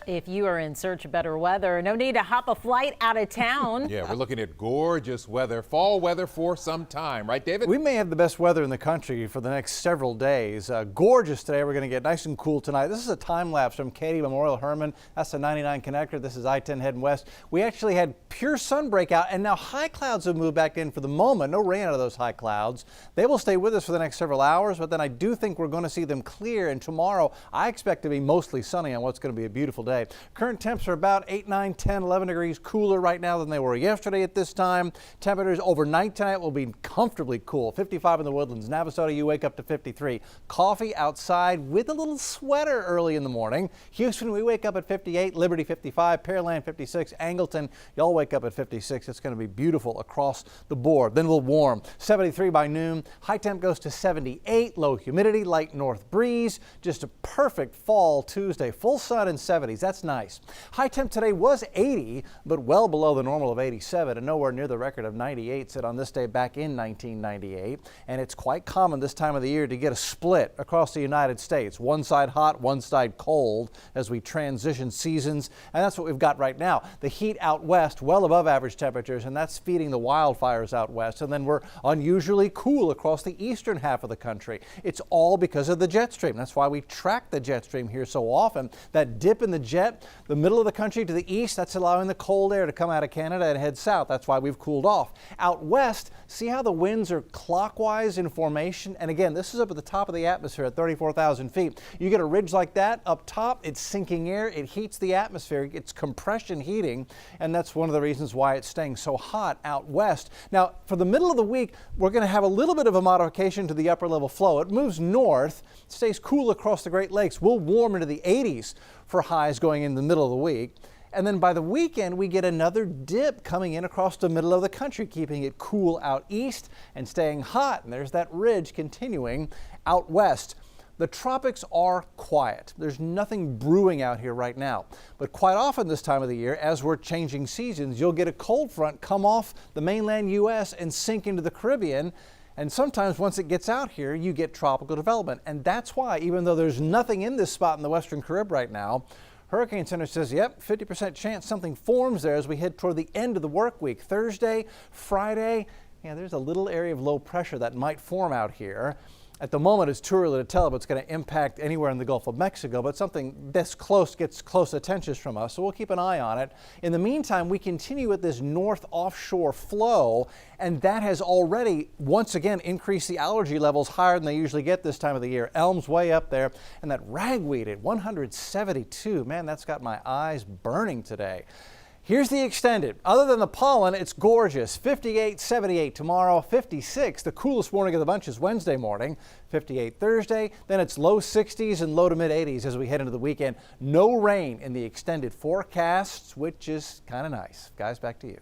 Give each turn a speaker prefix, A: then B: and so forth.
A: If you are in search of better weather, no need to hop a flight out of town.
B: Yeah, we're looking at gorgeous weather, fall weather for some time, right, David?
C: We may have the best weather in the country for the next several days. Gorgeous today. We're going to get nice and cool tonight. This is a time lapse from Katy Memorial Herman. That's the 99 connector. This is I-10 heading west. We actually had pure sun breakout, and now high clouds have moved back in for the moment. No rain out of those high clouds. They will stay with us for the next several hours, but then I do think we're going to see them clear. And tomorrow, I expect to be mostly sunny on what's going to be a beautiful day. Current temps are about 8, 9, 10, 11 degrees cooler right now than they were yesterday at this time. Temperatures overnight tonight will be comfortably cool. 55 in the Woodlands. Navasota, you wake up to 53. Coffee outside with a little sweater early in the morning. Houston, we wake up at 58. Liberty, 55. Pearland, 56. Angleton, y'all wake up at 56. It's going to be beautiful across the board. Then we'll warm. 73 by noon. High temp goes to 78. Low humidity, light north breeze. Just a perfect fall Tuesday. Full sun in 70s. That's nice. High temp today was 80, but well below the normal of 87 and nowhere near the record of 98 set on this day back in 1998. And it's quite common this time of the year to get a split across the United States. One side hot, one side cold as we transition seasons. And that's what we've got right now. The heat out west well above average temperatures, and that's feeding the wildfires out west. And then we're unusually cool across the eastern half of the country. It's all because of the jet stream. That's why we track the jet stream here so often. That dip in the jet, the middle of the country to the east, that's allowing the cold air to come out of Canada and head south. That's why we've cooled off. Out west, see how the winds are clockwise in formation? And again, this is up at the top of the atmosphere at 34,000 feet. You get a ridge like that up top, it's sinking air, it heats the atmosphere, it's compression heating, and that's one of the reasons why it's staying so hot out west. Now, for the middle of the week, we're going to have a little bit of a modification to the upper level flow. It moves north, stays cool across the Great Lakes. We'll warm into the 80s for highs going in the middle of the week. And then by the weekend, we get another dip coming in across the middle of the country, keeping it cool out east and staying hot. And there's that ridge continuing out west. The tropics are quiet. There's nothing brewing out here right now. But quite often this time of the year, as we're changing seasons, you'll get a cold front come off the mainland U.S. and sink into the Caribbean. And sometimes once it gets out here, you get tropical development. And that's why, even though there's nothing in this spot in the Western Carib right now, Hurricane Center says, yep, 50% chance something forms there as we head toward the end of the work week. Thursday, Friday, yeah, there's a little area of low pressure that might form out here. At the moment, it's too early to tell if it's going to impact anywhere in the Gulf of Mexico, but something this close gets close attention from us, so we'll keep an eye on it. In the meantime, we continue with this north offshore flow, and that has already once again increased the allergy levels higher than they usually get this time of the year. Elm's way up there, and that ragweed at 172. Man, that's got my eyes burning today. Here's the extended. Other than the pollen, it's gorgeous. 58, 78 tomorrow, 56. The coolest morning of the bunch is Wednesday morning, 58 Thursday. Then it's low 60s and low to mid 80s as we head into the weekend. No rain in the extended forecasts, which is kind of nice. Guys, back to you.